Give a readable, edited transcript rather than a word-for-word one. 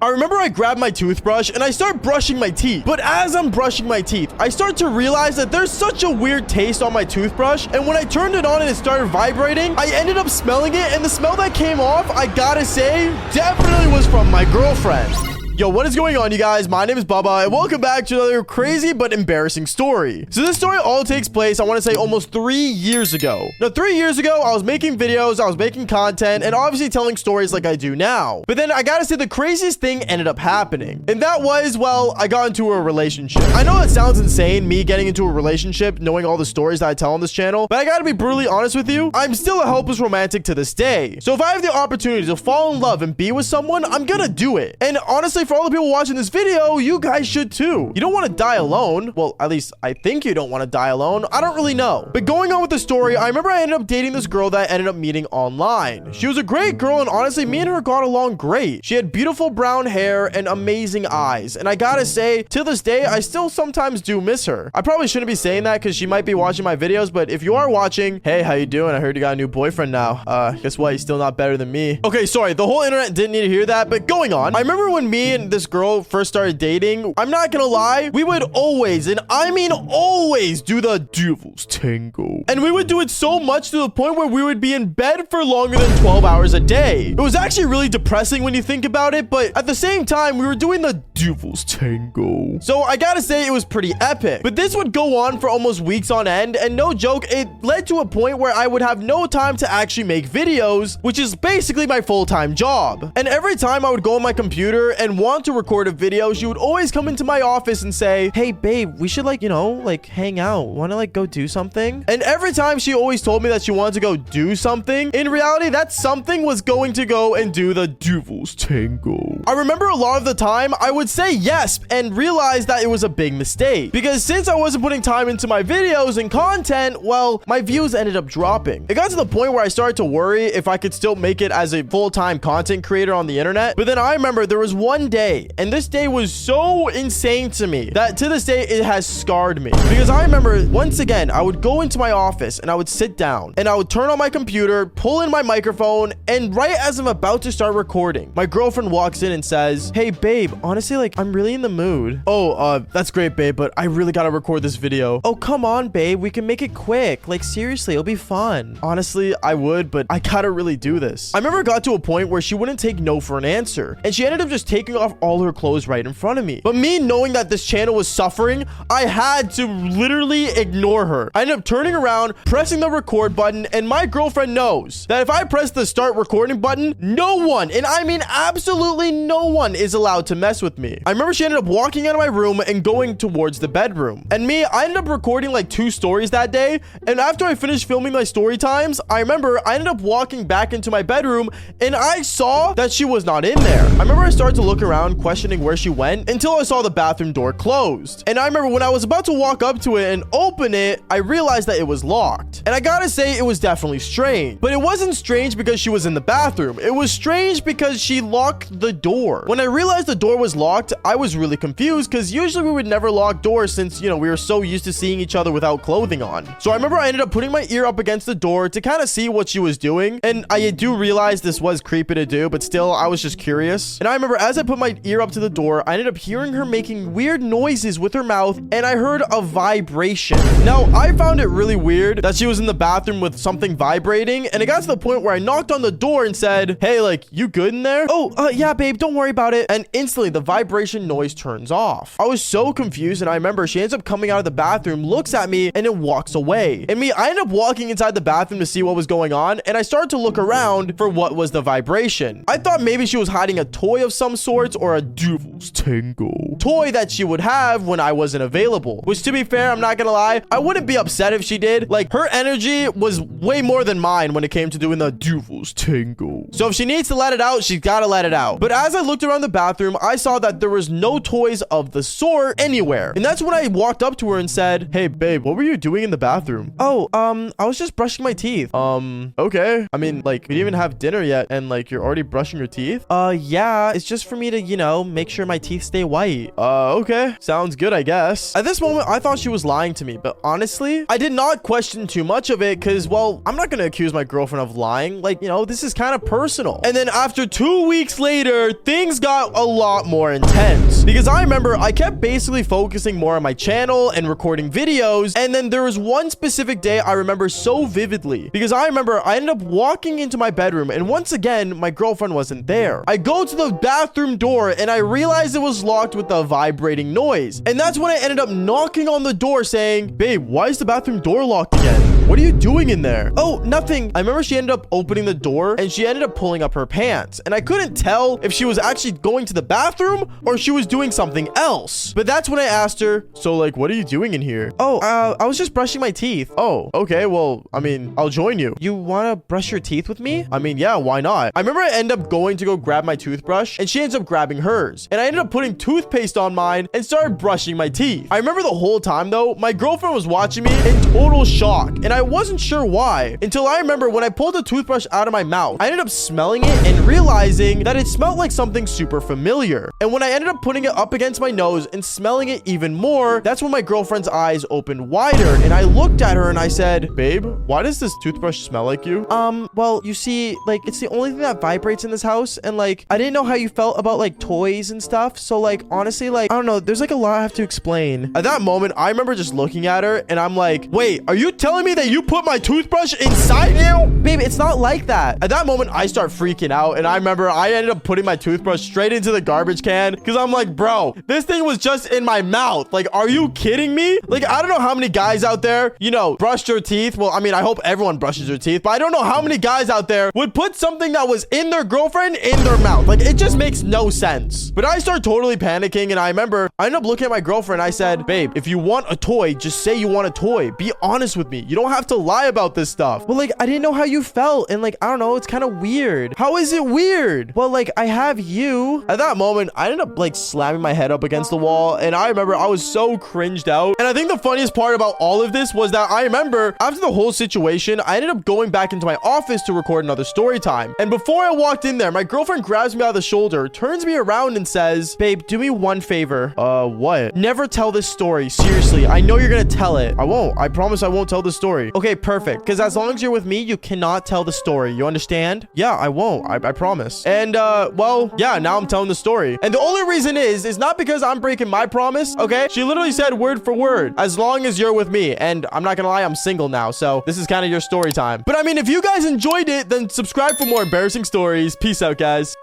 I remember I grabbed my toothbrush and I start brushing my teeth. But as I'm brushing my teeth, I start to realize that there's such a weird taste on my toothbrush. And when I turned it on and it started vibrating, I ended up smelling it. And the smell that came off, I gotta say, definitely was from my girlfriend. Yo, what is going on, you guys? My name is Bubba, and welcome back to another crazy but embarrassing story. So this story all takes place, I want to say, almost 3 years ago. Now, 3 years ago, I was making videos, I was making content, and obviously telling stories like I do now. But then I gotta say the craziest thing ended up happening. And that was, well, I got into a relationship. I know it sounds insane, me getting into a relationship, knowing all the stories that I tell on this channel, but I gotta be brutally honest with you, I'm still a helpless romantic to this day. So if I have the opportunity to fall in love and be with someone, I'm gonna do it. And honestly, for all the people watching this video, you guys should too. You don't want to die alone. Well, at least I think you don't want to die alone. I don't really know. But going on with the story, I remember I ended up dating this girl that I ended up meeting online. She was a great girl, and honestly, me and her got along great. She had beautiful brown hair and amazing eyes. And I gotta say, to this day, I still sometimes do miss her. I probably shouldn't be saying that because she might be watching my videos, but if you are watching, hey, how you doing? I heard you got a new boyfriend now. Guess what? He's still not better than me. Okay, sorry. The whole internet didn't need to hear that, but going on. I remember when me and this girl first started dating, I'm not gonna lie, we would always, and I mean always, do the devil's tango. And we would do it so much to the point where we would be in bed for longer than 12 hours a day. It was actually really depressing when you think about it, but at the same time, we were doing the devil's tango. So I gotta say, it was pretty epic. But this would go on for almost weeks on end, and no joke, it led to a point where I would have no time to actually make videos, which is basically my full-time job. And every time I would go on my computer and want to record a video, she would always come into my office and say, hey babe, we should hang out. Want to go do something? And every time she always told me that she wanted to go do something, in reality that something was going to go and do the devil's tango. I remember a lot of the time I would say yes and realize that it was a big mistake, because since I wasn't putting time into my videos and content, well, my views ended up dropping. It got to the point where I started to worry if I could still make it as a full-time content creator on the internet. But then I remember there was one day, and this day was so insane to me that to this day it has scarred me, because I remember once again I would go into my office and I would sit down and I would turn on my computer, pull in my microphone, and right as I'm about to start recording, my girlfriend walks in and says, hey babe, honestly, I'm really in the mood. Oh, that's great babe, but I really gotta record this video. Oh, come on babe, we can make it quick, seriously, it'll be fun. Honestly, I would, but I gotta really do this. I remember it got to a point where she wouldn't take no for an answer, and she ended up just taking off all her clothes right in front of me. But me knowing that this channel was suffering, I had to literally ignore her. I ended up turning around, pressing the record button, and my girlfriend knows that if I press the start recording button, no one, and I mean absolutely no one, is allowed to mess with me. I remember she ended up walking out of my room and going towards the bedroom. And me, I ended up recording 2 stories that day, and after I finished filming my story times, I remember I ended up walking back into my bedroom and I saw that she was not in there. I remember I started to look around, questioning where she went, until I saw the bathroom door closed. And I remember when I was about to walk up to it and open it, I realized that it was locked. And I gotta say, it was definitely strange. But it wasn't strange because she was in the bathroom. It was strange because she locked the door. When I realized the door was locked, I was really confused, because usually we would never lock doors since, we were so used to seeing each other without clothing on. So I remember I ended up putting my ear up against the door to kind of see what she was doing. And I do realize this was creepy to do, but still, I was just curious. And I remember as I put my ear up to the door, I ended up hearing her making weird noises with her mouth, and I heard a vibration. Now, I found it really weird that she was in the bathroom with something vibrating, and it got to the point where I knocked on the door and said, hey, you good in there? Oh, yeah, babe, don't worry about it. And instantly, the vibration noise turns off. I was so confused, and I remember she ends up coming out of the bathroom, looks at me, and then walks away. And me, I ended up walking inside the bathroom to see what was going on, and I started to look around for what was the vibration. I thought maybe she was hiding a toy of some sort, or a devil's tango toy that she would have when I wasn't available. Which, to be fair, I'm not gonna lie, I wouldn't be upset if she did. Her energy was way more than mine when it came to doing the devil's tango. So if she needs to let it out, she's gotta let it out. But as I looked around the bathroom, I saw that there was no toys of the sort anywhere. And that's when I walked up to her and said, hey babe, what were you doing in the bathroom? Oh, I was just brushing my teeth. Okay. I mean, we didn't even have dinner yet, and you're already brushing your teeth? Yeah, it's just for me to, you know, make sure my teeth stay white. Okay. Sounds good, I guess. At this moment, I thought she was lying to me, but honestly, I did not question too much of it because, well, I'm not going to accuse my girlfriend of lying. Like, you know, this is kind of personal. And then after 2 weeks later, things got a lot more intense because I remember I kept basically focusing more on my channel and recording videos. And then there was one specific day I remember so vividly because I remember I ended up walking into my bedroom and once again, my girlfriend wasn't there. I go to the bathroom door and I realized it was locked with a vibrating noise. And that's when I ended up knocking on the door saying, babe, why is the bathroom door locked again? What are you doing in there? Oh, nothing. I remember she ended up opening the door and she ended up pulling up her pants. And I couldn't tell if she was actually going to the bathroom or she was doing something else. But that's when I asked her, so like, what are you doing in here? Oh, I was just brushing my teeth. Oh, okay. Well, I mean, I'll join you. You want to brush your teeth with me? I mean, yeah, why not? I remember I ended up going to go grab my toothbrush and she ends up grabbing hers. And I ended up putting toothpaste on mine and started brushing my teeth. I remember the whole time though, my girlfriend was watching me in total shock. And I wasn't sure why until I remember when I pulled the toothbrush out of my mouth, I ended up smelling it and realizing that it smelled like something super familiar. And when I ended up putting it up against my nose and smelling it even more, that's when my girlfriend's eyes opened wider and I looked at her and I said, babe, why does this toothbrush smell like you? Well, you see, like, it's the only thing that vibrates in this house. And like, I didn't know how you felt about like toys and stuff. So like, honestly, like, I don't know, there's like a lot I have to explain. At that moment, I remember just looking at her and I'm like, wait, are you telling me that you put my toothbrush inside you? Babe, it's not like that. At that moment, I start freaking out. And I remember I ended up putting my toothbrush straight into the garbage can because I'm like, bro, this thing was just in my mouth. Like, are you kidding me? Like, I don't know how many guys out there, you know, brushed their teeth. Well, I mean, I hope everyone brushes their teeth, but I don't know how many guys out there would put something that was in their girlfriend in their mouth. Like, it just makes no sense. But I start totally panicking. And I remember I ended up looking at my girlfriend. I said, babe, if you want a toy, just say you want a toy. Be honest with me. You don't have to lie about this stuff. Well, like, I didn't know how you felt. And like, I don't know, it's kind of weird. How is it weird? Well, like, I have you. At that moment, I ended up like slamming my head up against the wall. And I remember I was so cringed out. And I think the funniest part about all of this was that I remember after the whole situation, I ended up going back into my office to record another story time. And before I walked in there, my girlfriend grabs me out of the shoulder, turns me around and says, babe, do me one favor. What? Never tell this story. Seriously, I know you're gonna tell it. I won't. I promise I won't tell the story. Okay, perfect. Because as long as you're with me, you cannot tell the story. You understand? Yeah, I won't. I promise. And, well, yeah, now I'm telling the story. And the only reason is not because I'm breaking my promise, okay? She literally said word for word, as long as you're with me. And I'm not gonna lie, I'm single now. So this is kind of your story time. But I mean, if you guys enjoyed it, then subscribe for more embarrassing stories. Peace out, guys.